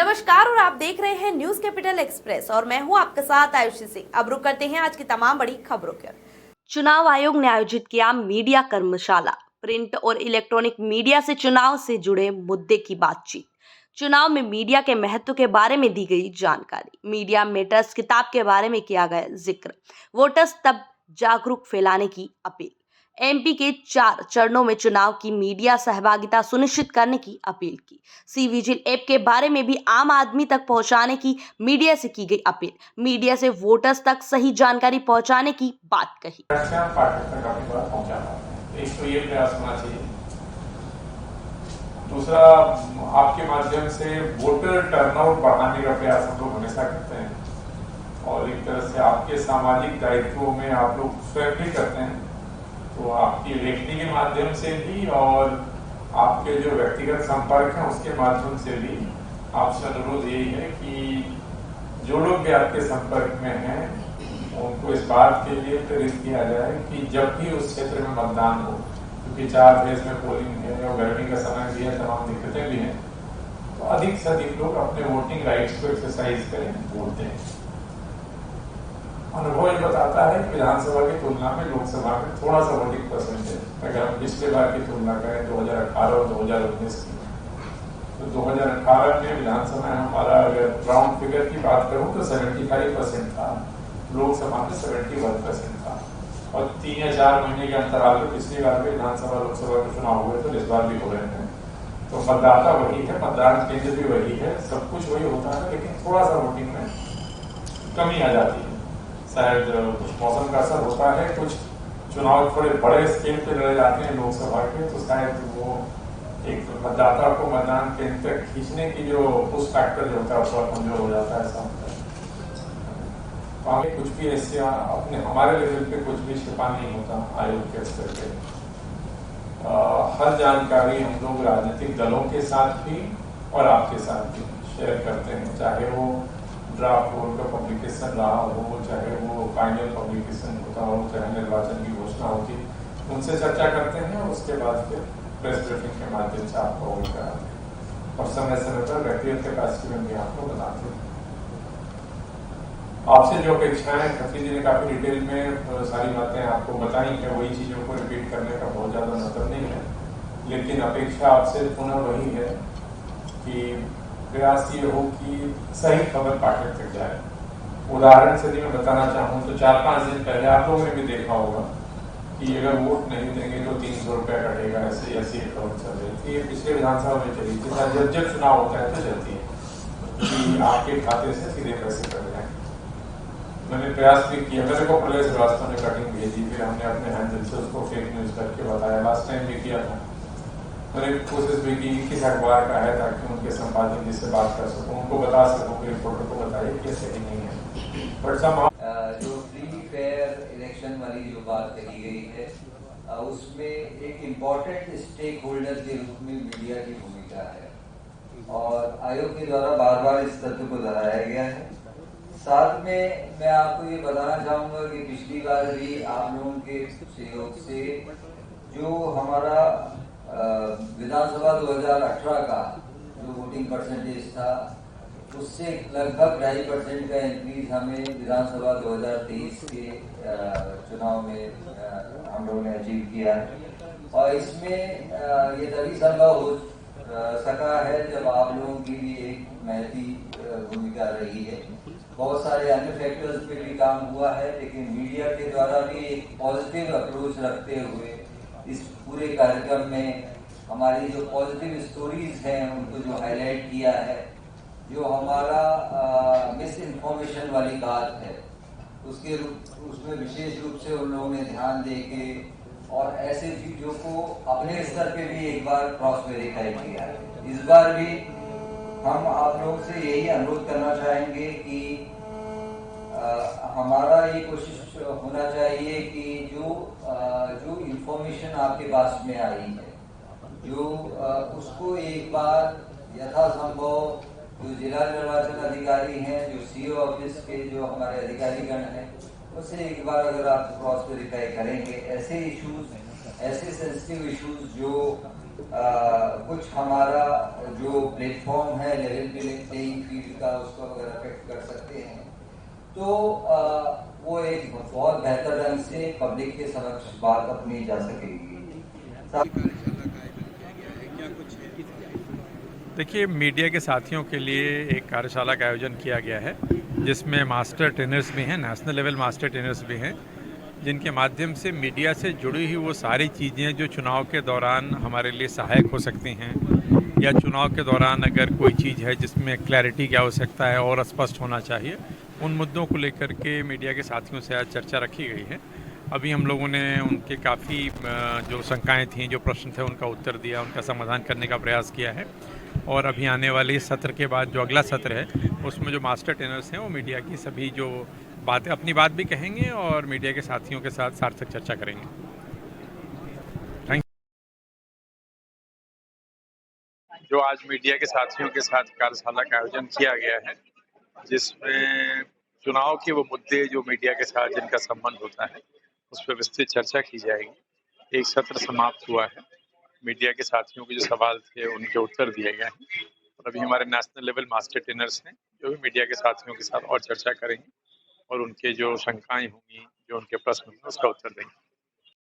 नमस्कार और आप देख रहे हैं न्यूज कैपिटल एक्सप्रेस और मैं हूं आपके साथ आयुषी सिंह। अब रुक करते हैं आज की तमाम बड़ी खबरों की ओर। चुनाव आयोग ने आयोजित किया मीडिया कर्मशाला। प्रिंट और इलेक्ट्रॉनिक मीडिया से चुनाव से जुड़े मुद्दे की बातचीत। चुनाव में मीडिया के महत्व के बारे में दी गई जानकारी। मीडिया मेटर्स किताब के बारे में किया गया जिक्र। वोटर्स तक जागरूक फैलाने की अपील। एमपी के 4 चरणों में चुनाव की मीडिया सहभागिता सुनिश्चित करने की अपील की। सी विजिल ऐप के बारे में भी आम आदमी तक पहुंचाने की मीडिया से की गई अपील। मीडिया से वोटर्स तक सही जानकारी पहुंचाने की बात कही। एक तो ये प्रयास होना चाहिए। दूसरा, आपके माध्यम से वोटर टर्नआउट बढ़ाने का प्रयास हम लोग हमेशा करते हैं और एक तरह से आपके सामाजिक दायित्वों में आप लोग स्वयं भी करते हैं। तो आपकी लेखनी के माध्यम से भी और आपके जो व्यक्तिगत संपर्क है उसके माध्यम से भी आपसे अनुरोध यही है कि जो लोग भी आपके संपर्क में हैं उनको इस बात के लिए प्रेरित किया जाए कि जब भी उस क्षेत्र में मतदान हो, क्योंकि 4 फेज में पोलिंग है और गर्मी का समय भी है, तमाम दिक्कतें भी हैं, तो अधिक से अधिक लोग अपने वोटिंग राइट्स को एक्सरसाइज करें, वोट दें। अनुभव ये बताता है कि विधानसभा की तुलना में लोकसभा में थोड़ा सा वोटिंग परसेंटेज अगर हम पिछले बार की तुलना करें 2018 और 2019 की, तो 2018 में विधानसभा में हमारा अगर राउंड फिगर की बात करूं तो 75% था, लोकसभा में 71% था और 3 या 4 महीने के अंतराल में पिछली बार भी विधानसभा लोकसभा के चुनाव हुए तो इस बार भी हो रहे हैं। तो मतदाता वही है, मतदान केंद्र भी वही है, सब कुछ वही होता है, लेकिन थोड़ा सा वोटिंग में कमी आ जाती है। शायद कुछ मौसम का असर होता है, कुछ चुनाव थोड़े बड़े स्केल पे लड़े जाते हैं लोकसभा के, तो शायद वो एक मतदाता को मतदान केंद्र तक खींचने की जो पुश फैक्टर जो होता है उसका कमजोर हो जाता है, ऐसा होता है। तो हमें कुछ भी ऐसे अपने हमारे लेवल पे कुछ भी छिपा नहीं होता आयोग के स्तर पे। हर जानकारी हम लोग राजनीतिक दलों के साथ भी और आपके साथ भी शेयर करते हैं, चाहे वो ड्राफ्ट बोर्ड का पब्लिकेशन रहा हो, चाहे वो फाइनल पब्लिकेशन होता हो, चाहे निर्वाचन की घोषणा होती, उनसे चर्चा करते हैं और उसके बाद फिर प्रेस ब्रीफिंग के माध्यम से आपको अवगत कराते हैं और समय समय पर व्यक्तिगत कैपेसिटी में भी आपको बताते हैं। आपसे जो अपेक्षाएं खत्री जी ने काफी डिटेल में सारी बातें आपको बताई है, वही चीजों को रिपीट करने का बहुत ज्यादा मतलब नहीं है, लेकिन अपेक्षा आपसे पुनः वही है कि प्रयास ये हो कि सही खबर पाठक तक जाए। उदाहरण से यदि मैं बताना चाहूँ तो 4-5 दिन पहले आप लोगों ने भी देखा होगा कि अगर वोट नहीं देंगे तो 300 रुपया कटेगा, ऐसी खबर चल रही थी। ये पिछले विधानसभा में चली थी, जब चुनाव होता है तो चलती है कि आपके खाते से सीधे पैसे कट जाए। मैंने प्रयास भी किया, मेरे को प्रलय श्रीवास्तव ने कटिंग भेजी, फिर हमने अपने हैंडल से उसको फेक न्यूज करके बताया, लास्ट टाइम भी किया था। मैंने कोशिश भी की किस अखबार का है ताकि उनके संपादक जी से बात कर सकूं, उनको बता सकूं कि रिपोर्टर को बताइए कि सही नहीं है। बट जो फ्री फेयर इलेक्शन वाली जो बात कही गई है, उसमें एक इम्पोर्टेंट स्टेक होल्डर के रूप में मीडिया की भूमिका है और आयोग के द्वारा बार बार इस तथ्य को दोहराया गया है। साथ में मैं आपको ये बताना चाहूंगा कि पिछली बार भी आप लोगों के सहयोग से जो हमारा विधानसभा 2018 का जो वोटिंग परसेंटेज था उससे लगभग 2.5% का इंक्रीज हमें विधानसभा 2023 के चुनाव में हम लोगों ने अचीव किया है और इसमें ये तभी संभव हो सका है जब आप लोगों की भी एक महती भूमिका रही है। बहुत सारे अन्य फैक्टर्स पे भी काम हुआ है, लेकिन मीडिया के द्वारा भी एक पॉजिटिव अप्रोच रखते हुए इस पूरे कार्यक्रम में हमारी जो पॉजिटिव स्टोरीज हैं उनको जो हाईलाइट किया है, जो हमारा मिस इन्फॉर्मेशन वाली बात है उसमें विशेष रूप से उन लोगों ने ध्यान देके और ऐसे चीजों को अपने स्तर पे भी एक बार क्रॉस वेरीफाई किया है। इस बार भी हम आप लोगों से यही अनुरोध करना चाहेंगे कि हमारा ये कोशिश होना चाहिए कि जो इन्फॉर्मेशन आपके पास में आई है उसको एक बार यथासंभव जो जिला निर्वाचन अधिकारी हैं, जो सीओ ऑफिस के जो हमारे अधिकारीगण हैं, उससे एक बार अगर आप क्रॉस वेरीफाई करेंगे, ऐसे इश्यूज, ऐसे सेंसिटिव इश्यूज जो कुछ हमारा जो प्लेटफॉर्म है लेवल प्लेइंग फील्ड का उसको अगर अफेक्ट कर सकते हैं तो वो एक बहुत बेहतर ढंग से पब्लिक के समक्ष बात अपनी जा सकेगी। देखिए, मीडिया के साथियों के लिए एक कार्यशाला का आयोजन किया गया है जिसमें मास्टर ट्रेनर्स भी हैं, नेशनल लेवल मास्टर ट्रेनर्स भी हैं, जिनके माध्यम से मीडिया से जुड़ी हुई वो सारी चीज़ें जो चुनाव के दौरान हमारे लिए सहायक हो सकती हैं या चुनाव के दौरान अगर कोई चीज़ है जिसमें क्लैरिटी की आवश्यकता है और स्पष्ट होना चाहिए, उन मुद्दों को लेकर के मीडिया के साथियों से आज चर्चा रखी गई है। अभी हम लोगों ने उनके काफ़ी जो शंकाएं थीं, जो प्रश्न थे, उनका उत्तर दिया, उनका समाधान करने का प्रयास किया है और अभी आने वाले इस सत्र के बाद जो अगला सत्र है उसमें जो मास्टर ट्रेनर्स हैं वो मीडिया की सभी जो बातें अपनी बात भी कहेंगे और मीडिया के साथियों के साथ सार्थक चर्चा करेंगे। Thank you. जो आज मीडिया के साथियों के साथ कार्यशाला का आयोजन किया गया है जिसमें चुनाव के वो मुद्दे जो मीडिया के साथ जिनका संबंध होता है उस पर विस्तृत चर्चा की जाएगी। एक सत्र समाप्त हुआ है, मीडिया के साथियों के जो सवाल थे उनके उत्तर दिए गए हैं और अभी हमारे नेशनल लेवल मास्टर ट्रेनर्स हैं जो भी मीडिया के साथियों के साथ और चर्चा करेंगे और उनके जो शंकाएं होंगी, जो उनके प्रश्न होंगे उसका उत्तर देंगे।